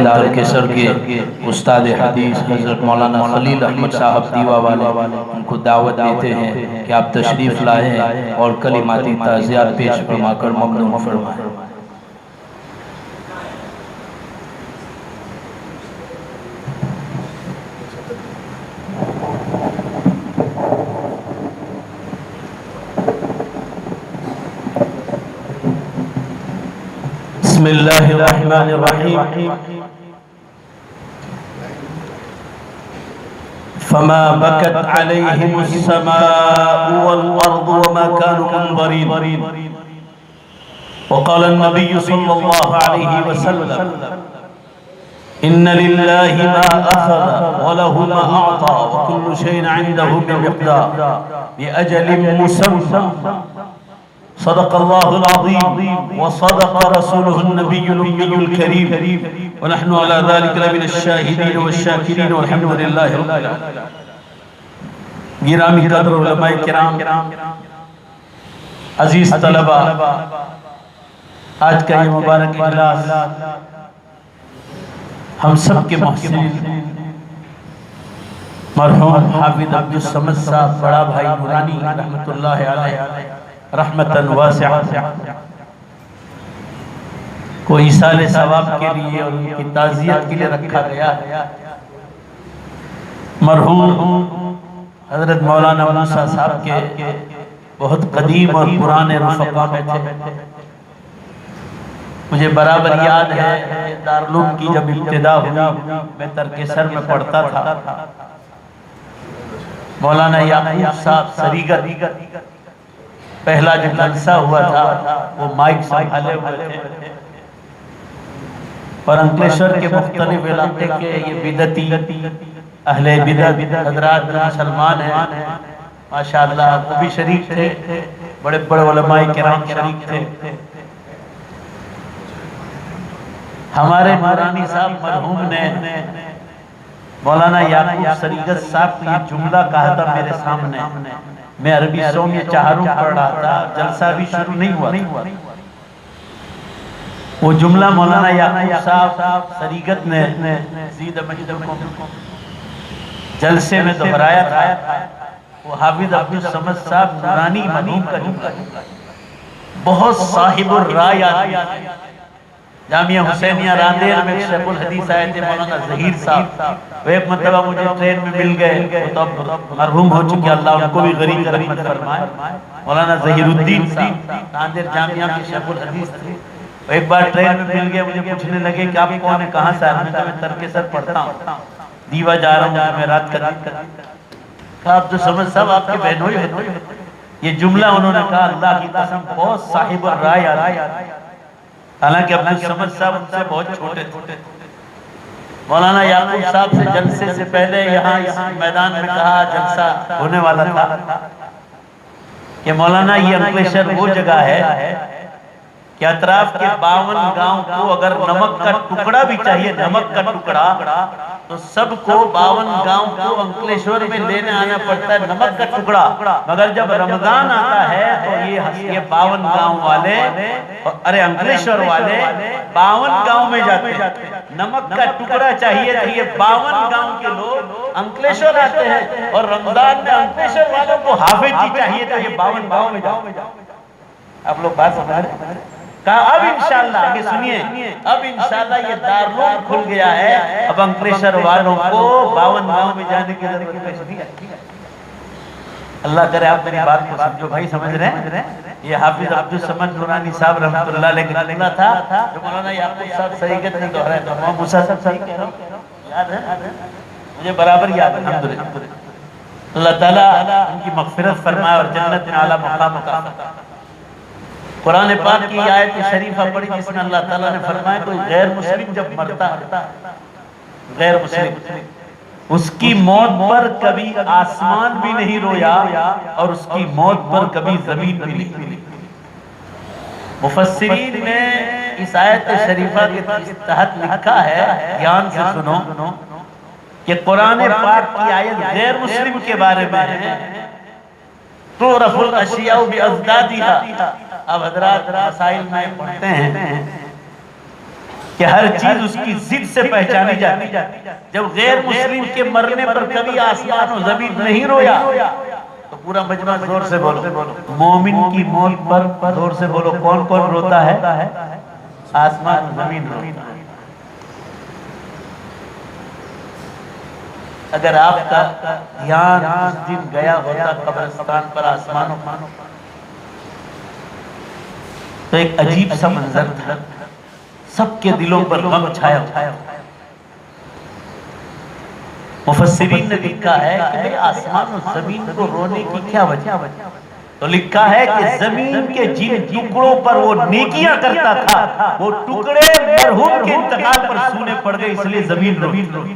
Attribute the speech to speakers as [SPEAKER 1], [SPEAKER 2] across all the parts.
[SPEAKER 1] دار کے سر کے استاد حدیث حضرت مولانا خلیل احمد صاحب دیوا والے ان کو دعوت دیتے ہیں کہ آپ تشریف لائیں اور کلماتی تعزیات پیش فرما کر ممنون فرمائیں۔ بسم اللہ الرحمن الرحیم۔ فما بكت عليهم السماء والأرض وما كانوا منظرين، وقال النبي صلى الله عليه وسلم إن لله ما أخذ وله ما أعطى وكل شيء عنده بمقدار بأجل مسمى، صدق الله العظيم وصدق رسوله النبي الأمي الكريم ونحن على ذلك لمن الشاهدين والشاكرين والحمد لله رب العالمين۔ گرامی قدر علماء کرام، عزیز طلبہ، آج کا یہ مبارک اجلاس ہم سب کے محسن مرحوم حافظ عبدالصمد صاحب بڑا بھائی نورانی رحمت اللہ علیہ رحمتاً واسعہ کو ایصال ثواب کے لیے اور ان کی تعزیت کے لیے رکھا گیا۔ مرحوم حضرت مولانا موسیٰ صاحب کے بہت قدیم اور پرانے رفقا میں تھے۔ مجھے برابر یاد ہے دارالعلوم کی جب ابتدا ہوئی، میں ترک سر میں پڑھتا تھا، مولانا یعقوب صاحب سریگت پہلا جو جلسہ ہوا تھا وہ مائک سنبھالے ہوئے تھے، اور انکلیشور کے مختلف علاقے کے یہ بدعتی اہل بدعت حضرات مسلمان ہیں، ماشاءاللہ وہ بھی شریک تھے، بڑے بڑے علماء کرام شریک تھے۔ ہمارے نورانی صاحب مرحوم نے مولانا یعقوب سریگت صاحب کو یہ جملہ کہا تھا میرے سامنے، میں عربی سونگ چہاروں پڑھ رہا تھا، جلسہ بھی شروع نہیں ہوا۔ وہ جملہ مولانا یعقوب صاحب سریگت نے زید مجدکم جلسے میں دہرایا تھا، وہ حافظ عبدالصمد صاحب نورانی مرحوم کا جملہ، بہت صاحب الرائے آدمی، جامعہ حسینیہ راندیر میں شیخ الحدیث آئے تھے مولانا ظہیر صاحب، وہ ایک مرتبہ مجھے ٹرین میں مل گئے، وہ تو مرحوم ہو چکے، اللہ ان کو بھی غریب رحمت فرمائے۔ مولانا ظہیر الدین صاحب راندیر جامعہ میں شیخ الحدیث تھے، وہ ایک بار ٹرین میں مل گئے، مجھے پوچھنے لگے کہ آپ کون ہیں، کہاں سے آئے؟ میں ترک سر پڑھتا ہوں، دیوا جا رہا ہوں، میں رات کا کہا عبدالصمد صاحب آپ کے بہنوئی ہوتے ہیں۔ یہ جملہ انہوں نے کہا، اللہ کی قسم بہت صاحب الرائے آدمی، حالانکہ عبدالصمد صاحب ان سے بہت چھوٹے تھے۔ مولانا یعقوب صاحب سے جلسے سے پہلے یہاں اس میدان میں کہا جلسہ ہونے والا تھا کہ مولانا یہ انکلیشر وہ جگہ ہے کہ اطراف کے 52 گاؤں کو اگر نمک کا ٹکڑا بھی چاہیے، نمک کا ٹکڑا، تو سب کو 52 گاؤں کو انکلیشور میں لینے آنا پڑتا ہے نمک کا ٹکڑا، مگر جب رمضان آتا ہے تو یہ 52 گاؤں والے، ارے انکلیشور والے 52 گاؤں میں جاتے ہیں، نمک کا ٹکڑا چاہیے تو یہ 52 گاؤں کے لوگ انکلیشور آتے ہیں، اور رمضان میں انکلیشور والوں کو حافظ جی چاہیے تو یہ 52 گاؤں میں جاتے ہیں۔ آپ لوگ بات سمجھ رہے ہیں؟ کہا اب انشاءاللہ، آگے سنیے، اب انشاءاللہ یہ دارالعلوم کھل گیا ہے، اب انکلیشور والوں کو 52 گاؤں میں جانے کی ضرورت نہیں ہے۔ اللہ کرے آپ میری بات کو سمجھو بھائی، سمجھ رہے ہیں؟ یہ حافظ عبدالصمد نورانی صاحب رحمت اللہ علیہ کا جملہ تھا جو مولانا یعقوب صاحب سریگت نے دہرایا تھا۔ محمد موسیٰ صاحب صحیح کہہ رہا ہوں، یاد ہے؟ مجھے برابر یاد ہے، الحمدللہ۔ اللہ تعالیٰ ان کی مغفرت فرمائے اور جنت میں اعلیٰ مقام عطا فرمائے۔ قرآن پاک کی آیت شریفہ پڑھی جس میں اللہ تعالیٰ نے فرمایا کوئی غیر مسلم جب مرتا ہے، غیر مسلم، اس کی موت پر کبھی آسمان بھی نہیں رویا اور اس کی موت پر کبھی زمین بھی نہیں روئی۔ مفسرین نے اس آیت شریفہ کے تحت لکھا ہے، دھیان سے سنو، کہ قرآن پاک کی آیت غیر مسلم کے بارے میں ہے، تعرف الاشیاء بازدادها۔ اب حضرات مسائل میں پڑھتے ہیں کہ ہر چیز اس کی ضد سے پہچانی جاتی. جب غیر مسلم کے مرنے پر کبھی آسمان و زمین نہیں رویا تو پورا مجمع زور سے بولو. مومن کی موت پر زور سے بولو. کون کون روتا ہے؟ آسمان و زمین روتا ہے. اگر آپ کا دھیان اس دن گیا ہوتا قبرستان پر آسمانوں پر تو ایک عجیب سا منظر تھا. سب کے دلوں پر غم چھایا ہوا. مفسرین نے لکھا ہے کہ آسمان و زمین کو رونے کی کیا وجہ؟ تو لکھا ہے کہ زمین کے جن ٹکڑوں پر وہ نیکیاں کرتا تھا وہ ٹکڑے مرحوم کے انتقال پر سونے پڑ گئے، اس لیے زمین روئی.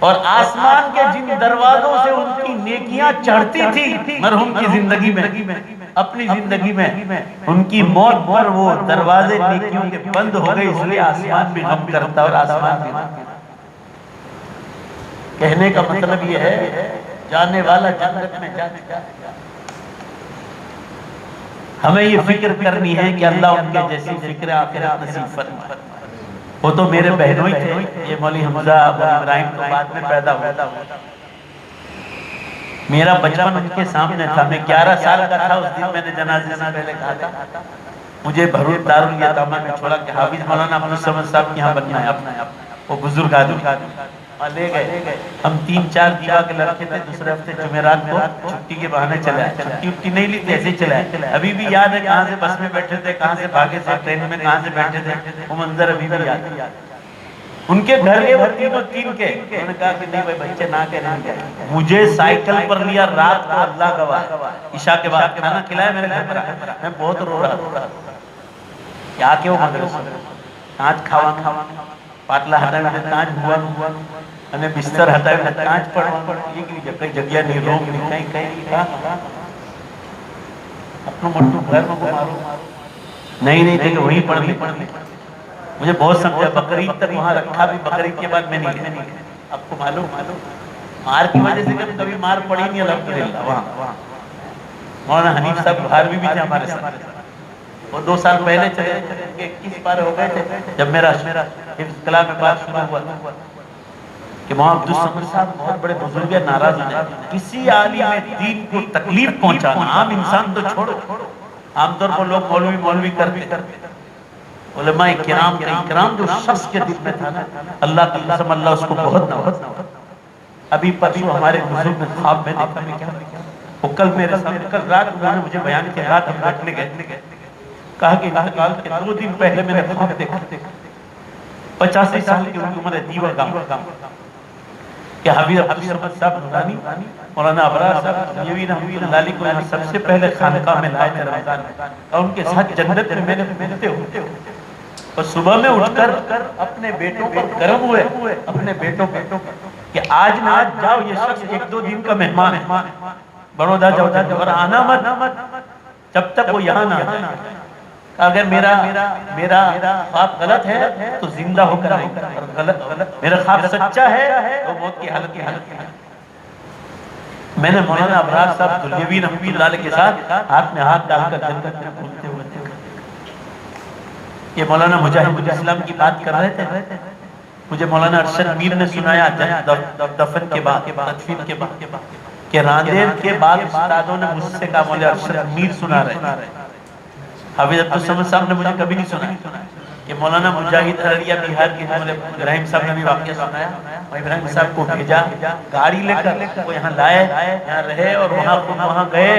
[SPEAKER 1] اور آسمان کے جن دروازوں سے ان کی نیکیاں چڑھتی تھی مرحوم کی زندگی میں، اپنی زندگی میں، ان کی موت پر وہ دروازے نیکیوں کے بند ہو گئے، اس لیے آسمان بھی غم کرتا. اور آسمان بھی کہنے کا مطلب یہ ہے جانے والا جنت میں جانے. ہمیں یہ فکر کرنی ہے کہ اللہ ان کے جیسی فکر آخرت نصیب فرمائے. وہ تو میرے بہنوں ہی تھے. یہ مولی حمزہ مولی ابراہیم تو بعد میں پیدا ہوا. میرا بچپن ان کے سامنے تھا. میں 11 سال کا تھا. اس دن میں نے جنازے سے پہلے کہا تھا مجھے بھرور دارالیتامہ میں چھوڑا کہ حافظ مولانا عبدالصمد صاحب کے یہاں بننا ہے. وہ بزرگ آدمی لے گئے. ہم 3-4 دیوا کے لڑکے تھے. دوسرے ہفتے جمعرات کو چھٹی کے بہانے چلے آئے. چھٹی نہیں لی تھی، ایسے ہی چلے آئے. ابھی بھی یاد ہے کہاں سے بس میں بیٹھے تھے، کہاں سے بھاگے تھے، ٹرین میں کہاں سے بیٹھے تھے. وہ منظر ابھی بھی یاد ہے. ان کے گھر گئے وہ تین کے. انہوں نے کہا کہ نہیں بھائی بچے نہ کہنے. مجھے سائیکل پر لیا رات کو، اللہ گواہ، عشاء کے بعد کھانا کھلایا میرے گھر پر. میں بہت رو رہا تھا. کیا کہ وہ مدرسہ کانچ کھاوا پاٹلا ہٹا میں کانچ ہوا અને બિસ્તર હટાવીને કાંચ પણ કઈ જગ્યા નહીં, રોગ નહીં, કઈ اپنا مٹو گھر میں مارو نہیں تھے کہ وہیں پڑھ لی. مجھے بہت سمجھا. بقرعید تک وہاں رکھا بھی. بقرعید کے بعد میں نہیں گیا. آپ کو معلوم مار کی وجہ سے کبھی مار پڑی نہیں الحمدللہ. وہاں مولانا حنیف صاحب بہاروی بھی تھے ہمارے ساتھ. وہ 2 سال پہلے چلے 21 پارے ہو گئے تھے جب میرا حفظ کلام میں بات شروع ہوا کہ وہاں عبدالصمد صاحب بہت بڑے بزرگ ہیں، ناراض ہیں. کسی عالم دین کو تکلیف پہنچانا، عام انسان تو چھوڑو، عام طور پر لوگ مولوی کرتے. علماء کرام کا اکرام جو شخص کے دل میں تھا نا، اللہ کی قسم اللہ اس کو بہت نوازا. ابھی پرسوں ہمارے بزرگ نے خواب میں دیکھا. میں کیا وہ کل میرے سامنے، کل رات انہوں نے مجھے بیان کیا. رات ہم بیٹھنے گئے، کہا کہ انتقال کے 2 دن پہلے میں نے خواب دیکھا. 85 سال کی عمر ہے. دیوا گاؤں کہ حافظ عبدالصمد صاحب نورانی، مولانا ابرار صاحب یہ بھی رحمۃ اللہ علیہ کو یہاں سب سے پہلے خانقاہ میں لائے تھے رمضان میں، اور ان کے ساتھ جنت میں ملتے ہوتے. اور صبح میں اٹھ کر اپنے بیٹوں پر گرم ہوئے، اپنے بیٹوں پر کہ آج نہ آج جاؤ، یہ شخص 1-2 دن کا مہمان ہے، بڑودا جاؤ اور آنا مت جب تک وہ یہاں نہ آئے. اگر میرا خواب غلط ہے تو زندہ ہو کر آئیں، اور غلط میرا خواب سچا ہے تو موت کی حالت ہے. میں نے مولانا ابرار صاحب دلیوی رحمۃ اللہ علیہ کے ساتھ ہاتھ میں ہاتھ ڈال کر جنت میں پھولتے ہوئے تھے. یہ مولانا مجاہد اسلام کی بات کر رہے تھے. مجھے مولانا ارشد میر نے سنایا دفن کے بعد، تدفین کے بعد، کہ راندیر کے بعد استادوں نے مجھ سے کہا مولانا ارشد میر سنا رہے. حافظ عبدالصمد صاحب نے مجھے کبھی نہیں سنا کہ مولانا مجاہد ارریہ بہار کے ابراہیم صاحب نے بھی واقعہ سنایا. اور ابراہیم صاحب کو بھیجا گاڑی لے کر، وہ یہاں لائے، یہاں رہے، اور وہاں گئے.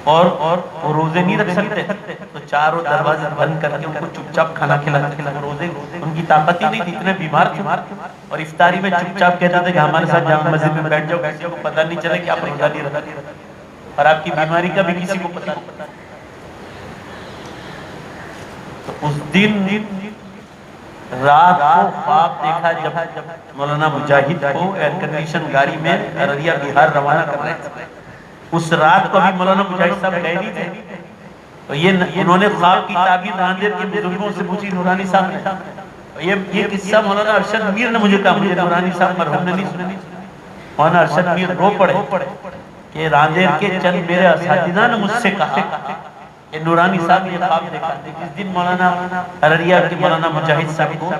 [SPEAKER 1] اور وہ روزے نہیں رکھ سکتے تو چاروں دروازے بند کر کے ان کو چپ چاپ کھانا کھلاتے. روزے ان کی طاقت ہی نہیں تھی، اتنے بیمار تھے. اور افطاری میں چپ چاپ کہتے تھے کہ ہمارے ساتھ جامع مسجد میں بیٹھ جاؤ، کسی کو پتہ نہیں چلے کہ آپ روزہ نہیں رکھتے، اور آپ کی بیماری کا بھی کسی کو پتہ نہیں. تو اس دن رات کو خواب دیکھا جب مولانا مجاہد کو ایئر کنڈیشن گاڑی میں ارریہ بہار روانہ کر رہے تھے. اس رات کو بھی مولانا مجاہد صاحب گئے نہیں تھے. تو انہوں نے خواب کی تعبیر راندیر کے بزرگوں سے پوچھی نورانی صاحب نے. یہ قصہ مولانا ارشد میر نے مجھے کہا، مجھے نورانی صاحب مرحوم نے نہیں سنی. مولانا ارشد میر رو پڑے کہ راندیر کے چند میرے اساتذہ نے مجھ سے کہا کہ نورانی صاحب نے خواب دیکھا جس دن مولانا ارریہ کے مولانا مجاہد صاحب کو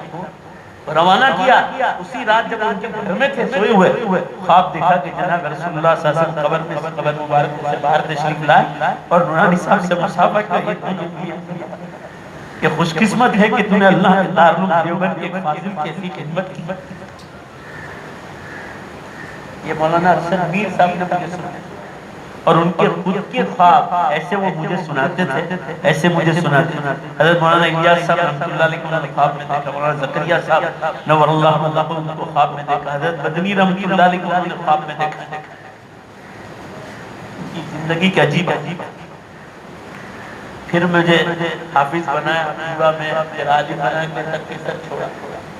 [SPEAKER 1] روانہ کیا، اسی رات جب ان کے گھر میں تھے سوئے ہوئے، خواب دیکھا کہ جناب رسول اللہ صلی اللہ علیہ وسلم قبر میں قبر مبارک سے باہر تشریف لائے اور نورانی صاحب سے مصافحہ کیا کہ خوش قسمت ہے کہ تمہیں اللہ کے دارالعلوم دیوبند کے ایک فاضل کی ایسی خدمت کی۔ یہ مولانا ارشد میر صاحب نے مجھے سنا اور ان کے خود کے خواب ایسے وہ مجھے سناتے تھے، ایسے مجھے سناتے تھے۔ حضرت مولانا الیاس صاحب رحمۃ اللہ علیہ کو خواب میں دیکھا، مولانا زکریا صاحب نور اللہ وجہہ کو ان کو خواب میں دیکھا، حضرت مدنی رحمۃ اللہ علیہ کو نے خواب میں دیکھا۔ ان کی زندگی کے عجیب پھر مجھے حافظ بنایا دیوا میں، پھر عالم بنایا کہ تک کے سر چھوڑا۔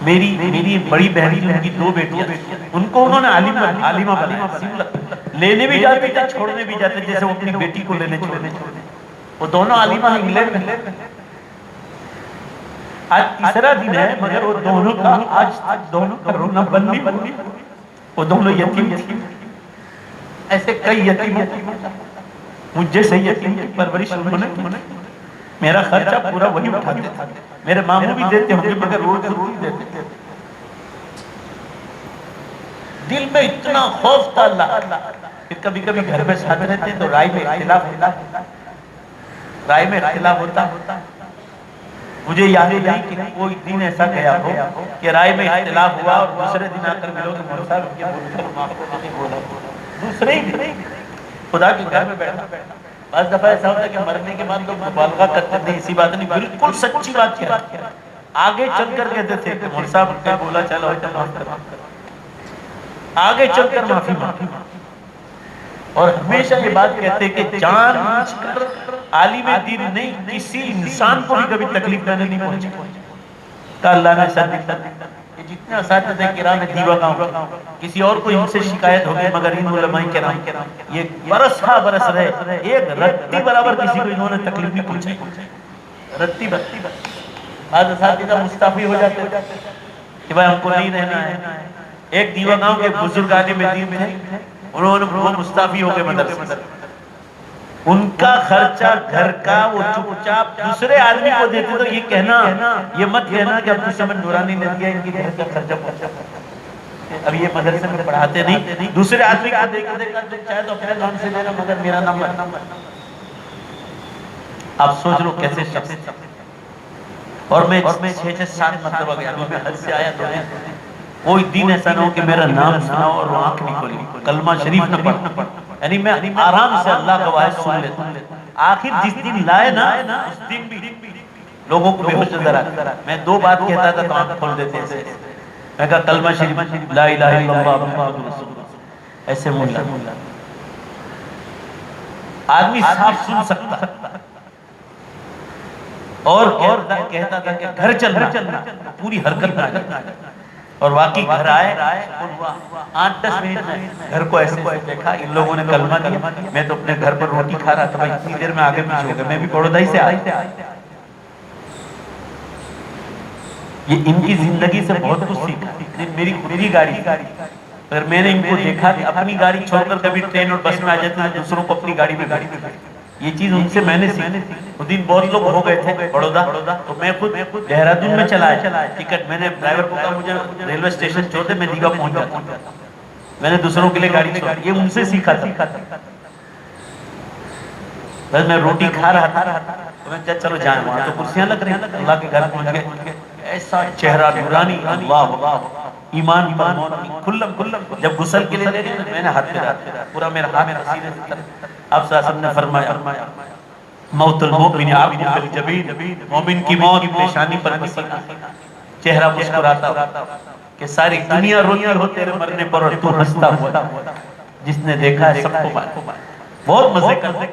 [SPEAKER 1] میری بڑی بہن کی ان کی 2 بیٹیاں، ان کو انہوں نے عالمہ بنایا، لینے بھی جاتے تھے چھوڑنے بھی جاتے، جیسے وہ اپنی بیٹی کو لینے چھوڑنے۔ وہ دونوں عالمہ انگلینڈ میں۔ آج تیسرا دن ہے مگر وہ دونوں کا آج دونوں کا رونا بند نہیں، وہ دونوں یتیم تھی۔ ایسے کئی یتیم مجھ جیسے یتیم کی پرورش انہوں نے کی، میرا خرچہ پورا وہی اٹھاتے تھے، میرے ماموں بھی دیتے ہوں گے مگر روز ضرور دیتے تھے۔ دل میں اتنا خوف تھا اللہ۔ پھر کبھی کبھی گھر میں ساتھ رہتے تو رائے میں اختلاف ہوتا۔ مجھے یاد نہیں کہ کوئی دن ایسا گیا ہو کہ رائے میں اختلاف ہوا اور دوسرے دن آ کر ملو کہ مولوی صاحب یہ بول کر معاف کو نہیں بولا، دوسرے ہی دن خدا کے گھر میں بیٹھا۔ بعض دفعہ ایسا ہوتا ہے کہ مرنے کے بعد لوگ مبالغہ کرتے تھے، اسی بات نہیں، بالکل سچی بات کیا، آگے چل کر کہتے تھے کہ مولوی صاحب نے بولا چلو معاف کرو، آگے چل کر معافی مانگی۔ اور ہمیشہ یہ بات کہتے کہ جان بوجھ کر عالم دین نہیں، کسی انسان کو بھی کبھی تکلیف میں نہیں پہنچی۔ کہ اللہ نے ایسا دکھتا کہ جتنے اساتذہ کرام دیوا گاؤں کسی اور کو ان سے شکایت ہوگی مگر ان علماء کرام یہ برس ہا برس رہے، ایک رتی برابر کسی کو انہوں نے تکلیف نہیں پہنچائی۔ رتی بعض اساتذہ مستعفی ہو جاتے کہ بھائی ہم کو نہیں رہنا ہے۔ ایک دیوا گاؤں کے بزرگ عالم دین تھے، انہوں نے وہ مستعفی ہو گئے مدرسے سے، ان کا خرچہ گھر کا وہ چپ چاپ دوسرے آدمی کو دیتے تو یہ کہنا، یہ مت کہنا کہ اب تو سمجھ نورانی نے دیا ان کی گھر کا خرچہ پہنچا، اب یہ مدرسے میں پڑھاتے نہیں، دوسرے آدمی کو دیکھا چاہے تو اپنے نام سے لینا مگر میرا نام ہے۔ آپ سوچ لو کیسے شخص، اور میں 6-7 مرتبہ گیا، میں حج سے آیا تو کوئی دن ایسا نہ ہو کہ میرا نام سنا اور وہ آنکھ نہیں کھولی، کلمہ شریف نہ پڑھنا، یعنی میں آرام سے اللہ کا واعظ سن لیتا ہوں۔ آخر جس دن لائے نا اس دن بھی لوگوں کو بے ہوش نظر آتا، میں 2 بات کہتا تھا تو آنکھ کھول دیتے ایسے، میں کہا کلمہ شریف لا الہ الا اللہ محمد رسول اللہ، ایسے مولا آدمی صاف سن سکتا، اور کہتا تھا کہ گھر چلنا، پوری حرکت نہ آئی، اور واقعی گھر آئے 8-10 منٹ میں گھر کو ایسے دیکھا، ان لوگوں نے کلمہ دیا، میں تو اپنے گھر پر روٹی کھا رہا تھا، بھائی اتنی دیر میں آگے پیچھے ہو گئے، میں بھی بڑودائی سے آیا۔ یہ ان کی زندگی سے بہت کچھ سیکھا۔ میری خودی گاڑی، اگر میں نے ان کو دیکھا کہ اپنی گاڑی چھوڑ کر کبھی ٹرین اور بس میں آ جاتے ہیں، دوسروں کو اپنی گاڑی میں یہ چیز ان سے میں نے سیکھی۔ اس دن بہت لوگ ہو گئے تھے بڑودا، تو میں خود دہرادون میں چلایا ٹکٹ، میں نے ڈرائیور کو کہا مجھے ریلوے اسٹیشن چھوڑ دے، میں دیوا پہنچ جاتا ہوں، میں نے دوسروں کے لیے گاڑی چھوڑی، یہ ان سے سیکھا تھا۔ بس میں روٹی کھا رہا تھا تو میں کہا چلو جائیں، وہاں تو کرسیاں لگ رہی ہیں، اللہ کے گھر پہنچ گئے، ایسا چہرہ نورانی، اللہ ایمان پر کھلم، جب غسل کے لیے لے گئے میں نے ہاتھ پہ پورا میرا ہاتھ سینے سے، آپ صلی اللہ علیہ وسلم نے فرمایا موت المؤمن عبد الجبین، مومن کی موت پیشانی پر پسینہ، چہرہ مسکراتا کہ ساری دنیا روتی ہو تیرے مرنے پر اور تو ہنستا ہوا، جس نے دیکھا ہے سب کو بہت مزے کرتے۔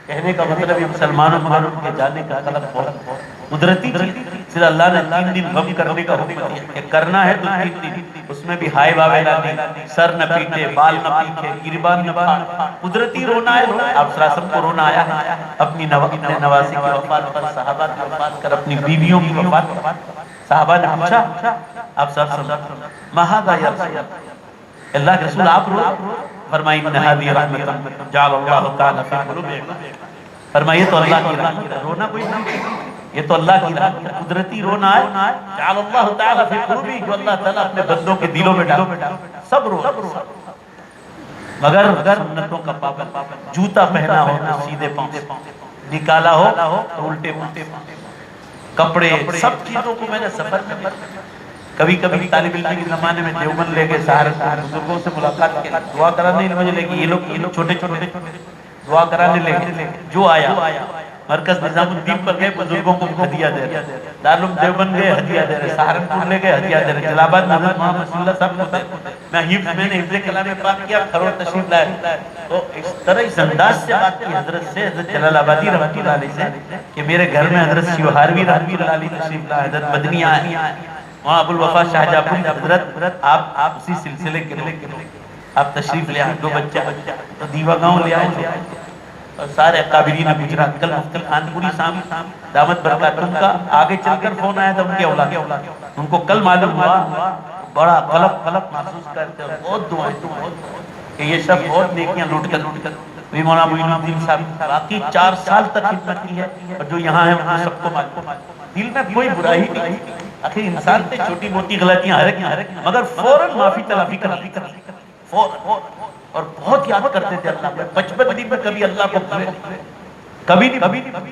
[SPEAKER 1] کہنے کا مطلب یہ مسلمانوں کے جانے کا طلب بہت قدرتی تھی، صرف اللہ نے 3 دن غم کرنے کا حکم دیا کہ کرنا ہے تو 3 دن، اس میں بھی ہائے واویلا نہیں، سر نہ پیٹے، بال نہ پیکھے، گریبان نہ پھاڑ، قدرتی رونا ہے۔ آپ صلی اللہ علیہ وسلم کو رونا آیا ہے اپنی نواسی کی وفات پر، صحابہ کی وفات کر، اپنی بیویوں کی وفات پر۔ صحابہ نے پوچھا آپ صلی اللہ علیہ وسلم مہذا یا رسول اللہ کے رسول آپ رو؟ فرمائی ان هذه رحمت جعل اللہ تعالی فی قلوب عباده، فرمائیے تو اللہ کی رحمت ہے، رونا کوئی نہیں، یہ تو اللہ کی رحمت ہے، قدرتی رونا ہے، جعل اللہ تعالیٰ فی قلوبی، جو اللہ تعالیٰ اپنے بندوں کے دلوں میں ڈال، سب رو، مگر سنتوں کا پابند، جوتا پہنا ہو تو سیدھے پاؤں، نکالا ہو تو الٹے پاؤں، کپڑے سب چیزوں کو میں نے سفر میں کبھی کبھی طالب علم کے زمانے میں دیوبند لے کے سہارنپور بزرگوں سے ملاقات کی، دعا کرانے مجھے لے کے یہ لوگ چھوٹے چھوٹے دعا کرانے لے کے جو آیا مرکز نظام الدین پر گئے، بزرگوں کو ہدیہ دے رہے، دارالعلوم دیوبند گئے ہدیہ دے رہے، سہارنپور لے گئے ہدیہ دے رہے، جلال آباد میں حضرت محمد صلی اللہ صاحب کو دے، میں نے حفظ کلام پاک کیا، کھرور تشریف لائے، تو اس طرح اس انداز سے بات کی حضرت سے، حضرت جلال آبادی رحمۃ اللہ علیہ سے، کہ میرے گھر میں حضرت سیوہاروی رحمۃ اللہ علیہ تشریف لائے، حضرت مدنی آئے، وہاں ابو الوفا شاہ جعفری حضرت آپ اسی سلسلے کے لوگ، آپ تشریف لے آئے، 2 بچہ تو دیوا گاؤں لے آئے، اور سارے اکابرین گجرات، کل مفتی خانپوری صاحب دامت برکاتہم کا آگے چل کر فون آیا تھا ان کے اولاد، ان کو کل معلوم ہوا، بڑا قلق محسوس کرتے اور بہت دعائیں کہ یہ سب بہت نیکیاں لوٹ کر مولانا معین الدین صاحب باقی 4 سال تک خدمت کی ہے، اور جو یہاں ہیں وہ سب کو معلوم، دل میں کوئی برائی نہیں، آخر انسان سے چھوٹی موٹی غلطیاں ہر ایک، مگر فوراً معافی تلافی کر فوراً، اور بہت یاد کرتے تھے اللہ کو، 55 دن میں کبھی اللہ کو بھولے کبھی نہیں،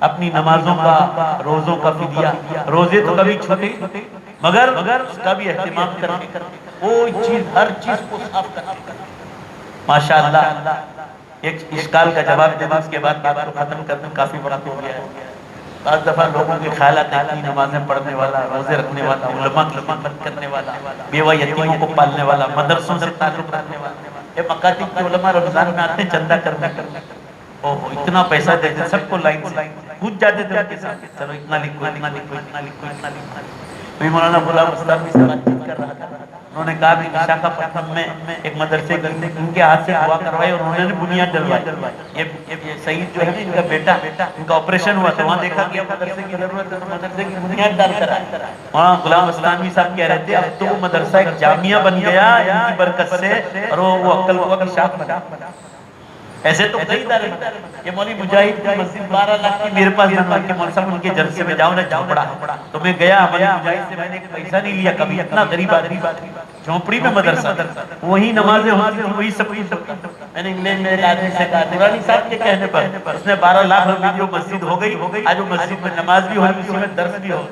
[SPEAKER 1] اپنی نمازوں کا، روزوں کا فدیہ، روزے تو کبھی چھوٹے مگر اس کا بھی اہتمام کرتے، کوئی چیز ہر چیز کو صاف کرتے، ماشاءاللہ۔ ایک اشکال کا جواب دینا، اس کے بعد بات کو ختم کرنا، کافی وقت ہو گیا ہے۔ بعض دفعہ لوگوں کے خیالات ہیں کہ نمازیں پڑھنے والا، روزے رکھنے والا، علماء کی خدمت کرنے والا، بیوہ یتیموں کو پالنے والا، مدرسوں سے تعلق رکھنے والا، یہ مکاتب کے علماء رمضان میں آتے ہیں چندہ کرنے، اوہ اتنا پیسہ دیتے، سب کو لائن سے پوچھ جاتے تھے ان کے ساتھ، چلو اتنا لکھو اتنا لکھو اتنا لکھو اتنا لکھو۔ تو مولانا غلام مصطفی سے بات چیت کر رہا تھا، انہوں نے کہا کہ وشاکھاپٹنم میں ایک مدرسے کی ان کے ہاتھ سے دعا کروائی اور انہوں نے بنیاد ڈلوائی، یہ سعید جو ہے ان کا بیٹا، ان کا آپریشن ہوا تو وہاں دیکھا کہ مدرسے کی ضرورت ہے، مدرسے کی بنیاد ڈال کر آئے۔ وہاں غلام مصطفی صاحب کہہ رہے تھے اب تو وہ مدرسہ ایک جامعہ بن گیا ان کی برکت سے، اور وہ عقل قوہ کی شاخ بنا۔ ایسے تو کئی ادارے، یہ مولوی مجاہد کی مسجد 12 لاکھ کی میرے پاس بنوا کے مولوی صاحب ان کے جلسے میں جاؤ نا جھونپڑا، تو میں گیا مولوی مجاہد سے، میں نے ایک پیسہ نہیں لیا کبھی، اتنا غریب آدمی، جھونپڑی میں مدرسہ، وہی نمازیں ہوتی تھی، وہی سب کچھ ہوتا۔ میں نے انگلینڈ میں ایک آدمی سے کہا، نورانی صاحب کے کہنے پر اس نے 12 لاکھ روپے جو مسجد ہو گئی، آج وہ مسجد میں نماز بھی ہوئی، اسی میں درس بھی ہو،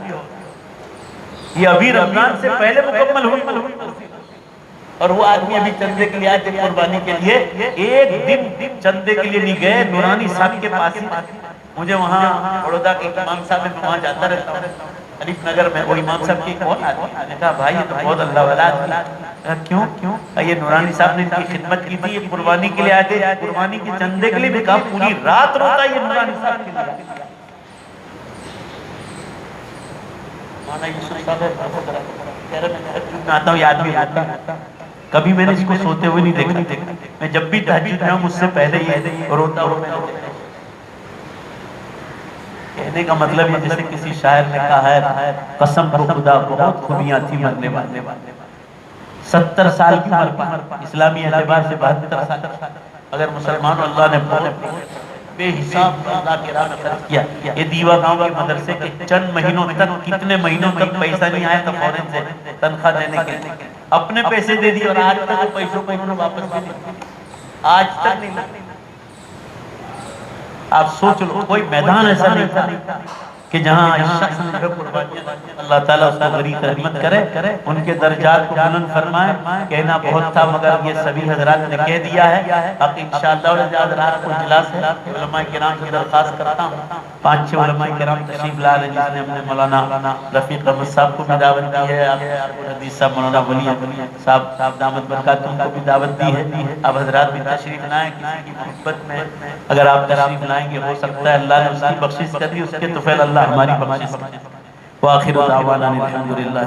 [SPEAKER 1] یہ ابھی رمضان سے پہلے مکمل ہوئی، اور وہ آدمی ابھی چندے کے لیے آئے تھے قربانی کے لیے، ایک دن چندے کے لیے نہیں گئے، نورانی صاحب کے پاس ہی، مجھے وہاں بڑودا کے امام صاحب میں وہاں جاتا رہتا ہوں علیف نگر میں، وہ امام صاحب کی کون آدمی، میں نے کہا بھائی یہ تو بہت اللہ والا آدمی، کیوں؟ یہ نورانی صاحب نے ان کی خدمت کی تھی، یہ قربانی کے لیے آئے تھے، قربانی کے چندے کے لیے بھی کہا پوری رات روتا یہ نورانی صاحب کے لیے۔ مولانا یوسف صاحب کہہ رہے میں آتا ہوں، یہ آدمی آتا ہے، کبھی میں نے اس کو سوتے ہوئے نہیں دیکھا، میں جب بھی تہجد میں ہوں مجھ سے پہلے یہ روتا ہوا میں نے۔ کہنے کا مطلب ہے جیسے کسی شاعر نے کہا ہے، قسم کو خدا بہت خوبیاں تھی مرنے والے، 70 سال کی عمر پر، اسلامی اعتبار سے 72 سال، اگر مسلمان اللہ نے بہت بے حساب اللہ کے راہ میں خرچ کیا۔ یہ دیوا گاؤں کے مدرسے کے چند مہینوں تک، کتنے مہینوں تک پیسہ نہیں آیا تھا فورن سے تنخواہ دینے کے لیے، اپنے پیسے دے دیے، اور آج تک وہ پیسوں کو انہوں نے واپس بھی نہیں، آج تک نہیں۔ آپ سوچ لو کوئی میدان ایسا نہیں تھا کہ جہاں اس شخص نے قربانیاں، اللہ تعالیٰ اس کو غریق رحمت کرے، ان کے درجات کو بلند فرمائے۔ کہنا بہت تھا مگر یہ سبھی حضرات نے کہہ دیا ہے، اب انشاءاللہ حضرات کو اجلاس ہے، علماء کرام کی درخواست کرتا ہوں، 5-6 علماء کرام تشریف لا رہے، جس نے اپنے مولانا رفیق احمد صاحب کو بھی دعوت دی ہے، حدیث صاحب مولانا ولی صاحب دامت برکاتہم کو بھی دعوت دی ہے، اب حضرات بھی تشریف لائیں، کسی کی محبت میں اگر آپ تشریف لائیں گے ہو سکتا ہے اللہ نے اس کی بخشش کر دی، اس کے تو فیل اللہ ہماری بخشش۔ وآخر دعوانا الحمدللہ۔